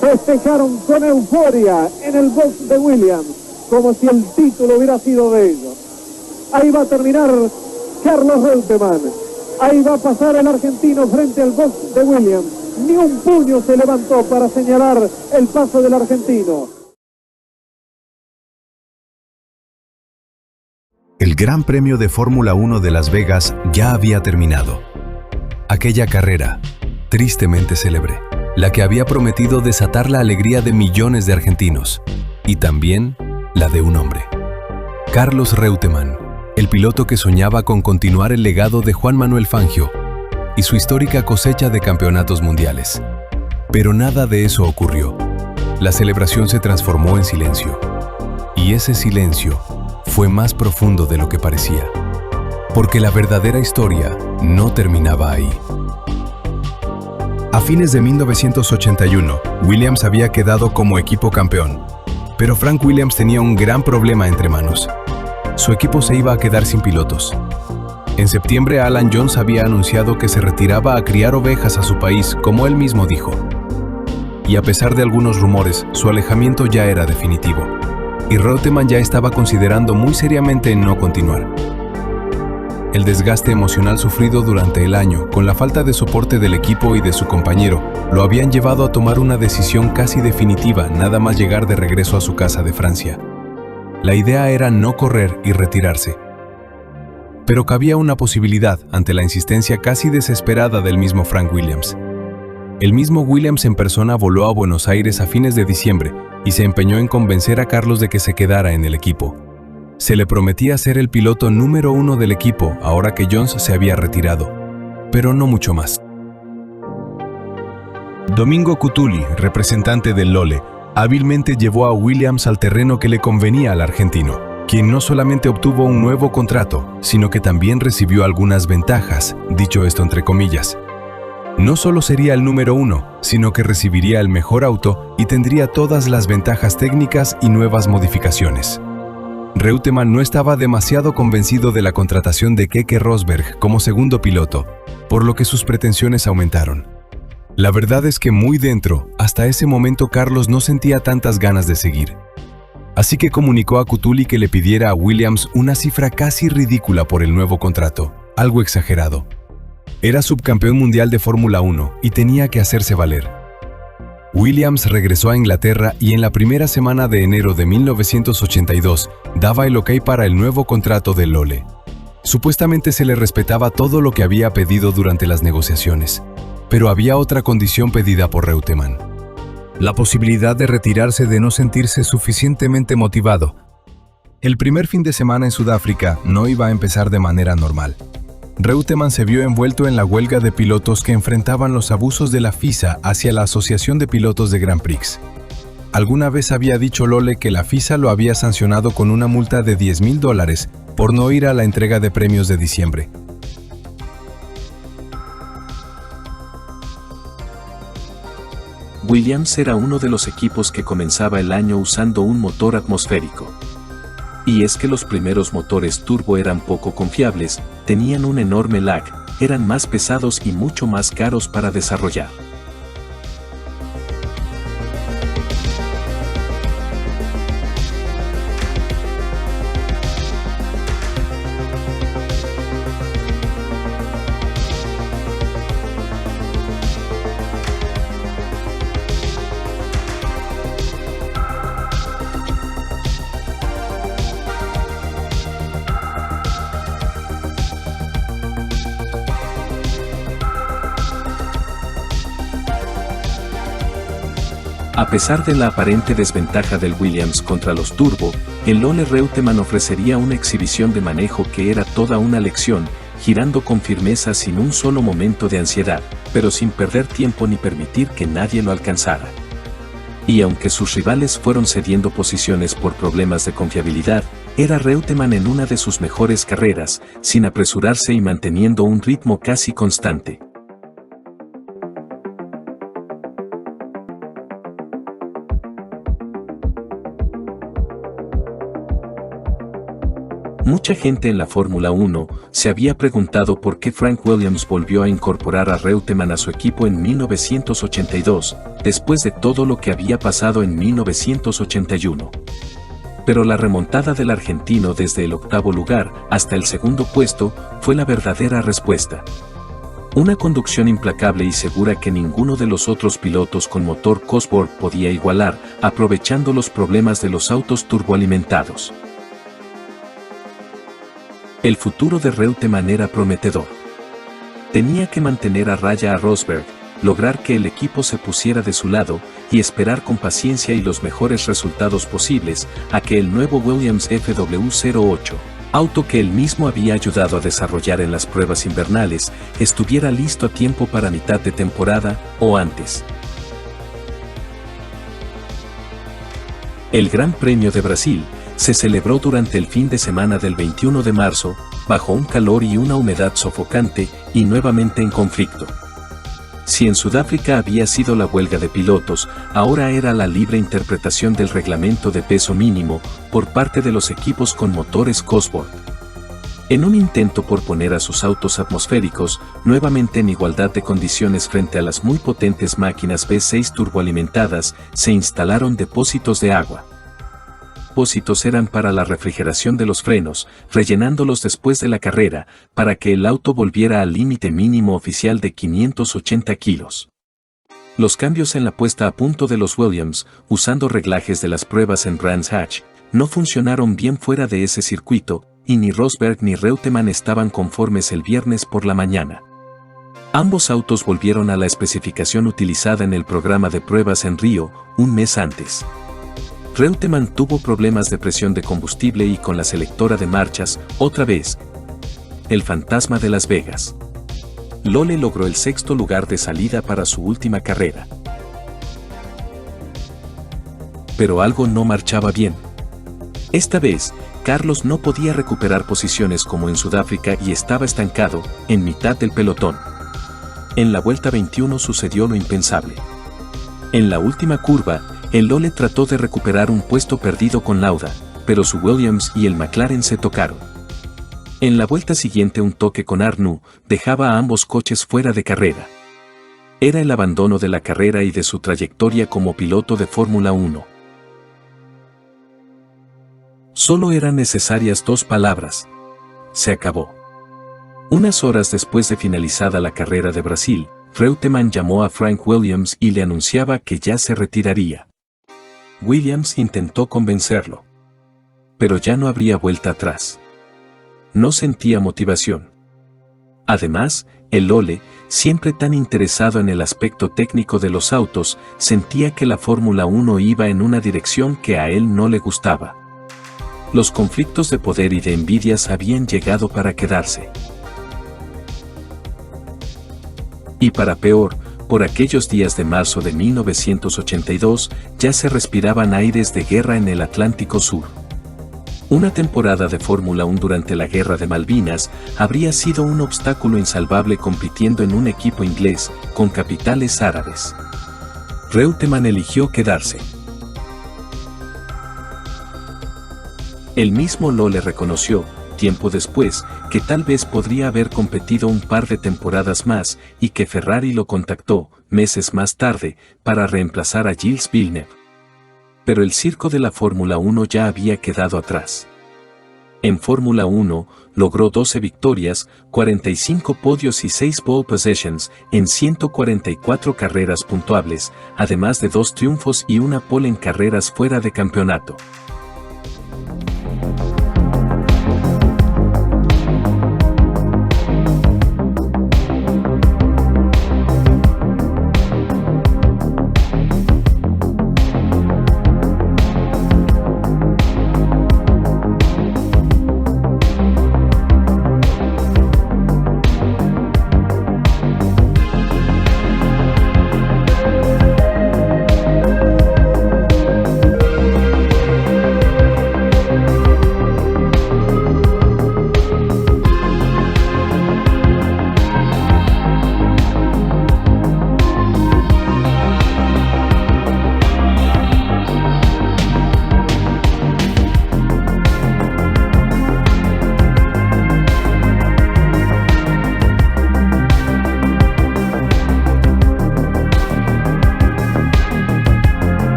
Festejaron con euforia en el box de Williams, como si el título hubiera sido de ellos. Ahí va a terminar Carlos Reutemann. Ahí va a pasar el argentino frente al box de Williams. Ni un puño se levantó para señalar el paso del argentino. El Gran Premio de Fórmula 1 de Las Vegas ya había terminado. Aquella carrera, tristemente célebre, la que había prometido desatar la alegría de millones de argentinos, y también la de un hombre. Carlos Reutemann, el piloto que soñaba con continuar el legado de Juan Manuel Fangio y su histórica cosecha de campeonatos mundiales. Pero nada de eso ocurrió. La celebración se transformó en silencio. Y ese silencio fue más profundo de lo que parecía. Porque la verdadera historia no terminaba ahí. A fines de 1981, Williams había quedado como equipo campeón. Pero Frank Williams tenía un gran problema entre manos. Su equipo se iba a quedar sin pilotos. En septiembre, Alan Jones había anunciado que se retiraba a criar ovejas a su país, como él mismo dijo. Y a pesar de algunos rumores, su alejamiento ya era definitivo. Y Reutemann ya estaba considerando muy seriamente en no continuar. El desgaste emocional sufrido durante el año, con la falta de soporte del equipo y de su compañero, lo habían llevado a tomar una decisión casi definitiva nada más llegar de regreso a su casa de Francia. La idea era no correr y retirarse. Pero cabía una posibilidad ante la insistencia casi desesperada del mismo Frank Williams. El mismo Williams en persona voló a Buenos Aires a fines de diciembre y se empeñó en convencer a Carlos de que se quedara en el equipo. Se le prometía ser el piloto número 1 del equipo ahora que Jones se había retirado, pero no mucho más. Domingo Cutuli, representante del Lohle, hábilmente llevó a Williams al terreno que le convenía al argentino, quien no solamente obtuvo un nuevo contrato, sino que también recibió algunas ventajas, dicho esto entre comillas. No solo sería el número 1, sino que recibiría el mejor auto y tendría todas las ventajas técnicas y nuevas modificaciones. Reutemann no estaba demasiado convencido de la contratación de Keke Rosberg como segundo piloto, por lo que sus pretensiones aumentaron. La verdad es que muy dentro, hasta ese momento Carlos no sentía tantas ganas de seguir. Así que comunicó a Cutuli que le pidiera a Williams una cifra casi ridícula por el nuevo contrato, algo exagerado. Era subcampeón mundial de Fórmula 1 y tenía que hacerse valer. Williams regresó a Inglaterra y en la primera semana de enero de 1982 daba el ok para el nuevo contrato del Lohle. Supuestamente se le respetaba todo lo que había pedido durante las negociaciones, pero había otra condición pedida por Reutemann: la posibilidad de retirarse de no sentirse suficientemente motivado. El primer fin de semana en Sudáfrica no iba a empezar de manera normal. Reutemann se vio envuelto en la huelga de pilotos que enfrentaban los abusos de la FISA hacia la Asociación de Pilotos de Grand Prix. Alguna vez había dicho Lohle que la FISA lo había sancionado con una multa de $10,000 por no ir a la entrega de premios de diciembre. Williams era uno de los equipos que comenzaba el año usando un motor atmosférico. Y es que los primeros motores turbo eran poco confiables, tenían un enorme lag, eran más pesados y mucho más caros para desarrollar. A pesar de la aparente desventaja del Williams contra los turbo, el Lohle Reutemann ofrecería una exhibición de manejo que era toda una lección, girando con firmeza sin un solo momento de ansiedad, pero sin perder tiempo ni permitir que nadie lo alcanzara. Y aunque sus rivales fueron cediendo posiciones por problemas de confiabilidad, era Reutemann en una de sus mejores carreras, sin apresurarse y manteniendo un ritmo casi constante. Mucha Mucha gente en la Fórmula 1 se había preguntado por qué Frank Williams volvió a incorporar a Reutemann a su equipo en 1982, después de todo lo que había pasado en 1981. Pero la remontada del argentino desde el octavo lugar hasta el segundo puesto fue la verdadera respuesta. Una conducción implacable y segura que ninguno de los otros pilotos con motor Cosworth podía igualar, aprovechando los problemas de los autos turboalimentados. El futuro de Reutemann era prometedor. Tenía que mantener a raya a Rosberg, lograr que el equipo se pusiera de su lado y esperar con paciencia y los mejores resultados posibles a que el nuevo Williams FW08, auto que él mismo había ayudado a desarrollar en las pruebas invernales, estuviera listo a tiempo para mitad de temporada o antes. El Gran Premio de Brasil se celebró durante el fin de semana del 21 de marzo, bajo un calor y una humedad sofocante, y nuevamente en conflicto. Si en Sudáfrica había sido la huelga de pilotos, ahora era la libre interpretación del reglamento de peso mínimo por parte de los equipos con motores Cosworth. En un intento por poner a sus autos atmosféricos nuevamente en igualdad de condiciones frente a las muy potentes máquinas V6 turboalimentadas, se instalaron depósitos de agua. Depósitos eran para la refrigeración de los frenos, rellenándolos después de la carrera, para que el auto volviera al límite mínimo oficial de 580 kilos. Los cambios en la puesta a punto de los Williams, usando reglajes de las pruebas en Brands Hatch, no funcionaron bien fuera de ese circuito, y ni Rosberg ni Reutemann estaban conformes el viernes por la mañana. Ambos autos volvieron a la especificación utilizada en el programa de pruebas en Río, un mes antes. Reutemann tuvo problemas de presión de combustible y con la selectora de marchas, otra vez. El fantasma de Las Vegas. Lolle logró el sexto lugar de salida para su última carrera. Pero algo no marchaba bien. Esta vez, Carlos no podía recuperar posiciones como en Sudáfrica y estaba estancado, en mitad del pelotón. En la vuelta 21 sucedió lo impensable. En la última curva, el Lolle trató de recuperar un puesto perdido con Lauda, pero su Williams y el McLaren se tocaron. En la vuelta siguiente un toque con Arnoux dejaba a ambos coches fuera de carrera. Era el abandono de la carrera y de su trayectoria como piloto de Fórmula 1. Solo eran necesarias 2 palabras. Se acabó. Unas horas después de finalizada la carrera de Brasil, Reutemann llamó a Frank Williams y le anunciaba que ya se retiraría. Williams intentó convencerlo. Pero ya no habría vuelta atrás. No sentía motivación. Además, el Lolle, siempre tan interesado en el aspecto técnico de los autos, sentía que la Fórmula 1 iba en una dirección que a él no le gustaba. Los conflictos de poder y de envidias habían llegado para quedarse. Y para peor, por aquellos días de marzo de 1982, ya se respiraban aires de guerra en el Atlántico Sur. Una temporada de Fórmula 1 durante la Guerra de Malvinas habría sido un obstáculo insalvable compitiendo en un equipo inglés, con capitales árabes. Reutemann eligió quedarse. El mismo Lolle reconoció, tiempo después, que tal vez podría haber competido un par de temporadas más y que Ferrari lo contactó, meses más tarde, para reemplazar a Gilles Villeneuve. Pero el circo de la Fórmula 1 ya había quedado atrás. En Fórmula 1, logró 12 victorias, 45 podios y 6 pole positions en 144 carreras puntuables, además de 2 triunfos y una pole en carreras fuera de campeonato.